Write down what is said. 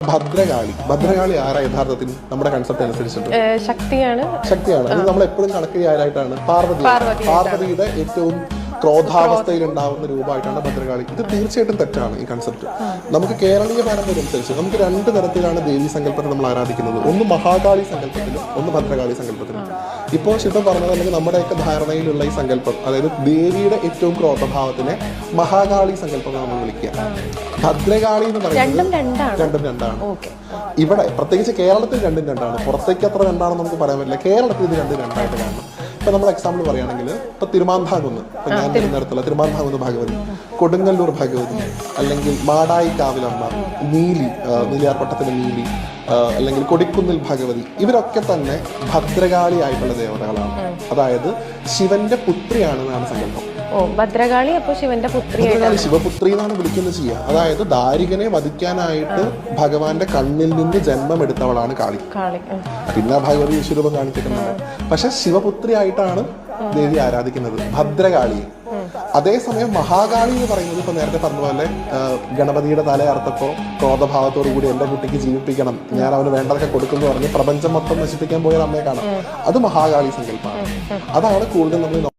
ഭദ്രകാളി ആരാ യഥാർത്ഥത്തിൽ നമ്മുടെ കൺസെപ്റ്റ് അനുസരിച്ചിട്ട്? ശക്തിയാണ്. അത് നമ്മൾ എപ്പോഴും കണക്ക് ആരായിട്ടാണ്? പാർവതിയുടെ ഏറ്റവും ക്രോധാവസ്ഥയിൽ ഉണ്ടാവുന്ന രൂപമായിട്ടാണ് ഭദ്രകാളി. ഇത് തീർച്ചയായിട്ടും തെറ്റാണ് ഈ കൺസെപ്റ്റ്. നമുക്ക് കേരളീയ പാരമ്പര്യം അനുസരിച്ച് നമുക്ക് രണ്ട് തരത്തിലാണ് ദേവീ സങ്കല്പത്തെ നമ്മൾ ആരാധിക്കുന്നത്. ഒന്ന് മഹാകാളി സങ്കല്പത്തിലും ഒന്ന് ഭദ്രകാളി സങ്കല്പത്തിലും. ഇപ്പോൾ ശില്പം പറഞ്ഞത്, അല്ലെങ്കിൽ നമ്മുടെയൊക്കെ ധാരണയിലുള്ള ഈ സങ്കല്പം, അതായത് ദേവിയുടെ ഏറ്റവും ക്രോധഭാവത്തിനെ മഹാകാളി സങ്കല്പം നമ്മൾ വിളിക്കുക. ഭദ്രകാളി എന്ന് പറയുന്നത് രണ്ടും രണ്ടാണ്. ഇവിടെ പ്രത്യേകിച്ച് കേരളത്തിൽ രണ്ടും രണ്ടാണ്. പുറത്തേക്ക് അത്ര രണ്ടാണെന്ന് നമുക്ക് പറയാൻ പറ്റില്ല. കേരളത്തിൽ ഇത് രണ്ടും രണ്ടായിട്ട് കാണണം. ഇപ്പൊ നമ്മൾ എക്സാമ്പിൾ പറയുകയാണെങ്കിൽ, ഇപ്പൊ തിരുമാന്താകുന്ന്, ഇപ്പൊ ഞാൻ തിരുവനന്തപുരത്തുള്ള തിരുമാന്താകുന്ന് ഭഗവതി, കൊടുങ്ങല്ലൂർ ഭഗവതി, അല്ലെങ്കിൽ മാടായി കാവിലമ്മ, നീലിയാർപ്പട്ടത്തിലെ നീലി, അല്ലെങ്കിൽ കൊടിക്കുന്നിൽ ഭഗവതി, ഇവരൊക്കെ തന്നെ ഭദ്രകാളി ആയിട്ടുള്ള ദേവതകളാണ്. അതായത് ശിവന്റെ പുത്രിയാണെന്നാണ് സങ്കല്പം. ഭദ്രകാളി അപ്പൊ ശിവന്റെ പുത്രിയാണ്. ശിവപുത്രി എന്നാണ് വിളിക്കുന്നത് ചെയ്യുക. അതായത് ദാരികനെ വധിക്കാനായിട്ട് ഭഗവാന്റെ കണ്ണിൽ നിന്ന് ജന്മം എടുത്തവളാണ് കാളി. പിന്നെ ഭഗവതി വിശ്വരൂപം കാണിച്ചിട്ടുണ്ട്. പക്ഷെ ശിവപുത്രി ആയിട്ടാണ് ദേവി ആരാധിക്കുന്നത്, ഭദ്രകാളി. അതേസമയം മഹാകാളി എന്ന് പറയുന്നത്, ഇപ്പൊ നേരത്തെ പറഞ്ഞ പോലെ ഗണപതിയുടെ തല അർത്ഥപ്പോ ക്രോധഭാവത്തോടു കൂടി എന്റെ കുട്ടിക്ക് ജീവിപ്പിക്കണം, ഞാൻ അവന് വേണ്ടതൊക്കെ കൊടുക്കുന്നു പറഞ്ഞ് പ്രപഞ്ചം മൊത്തം നശിപ്പിക്കാൻ പോയ അമ്മയെ കാണാം. അത് മഹാകാളി സങ്കല്പമാണ്. അതാണ് കൂടുതൽ നമ്മൾ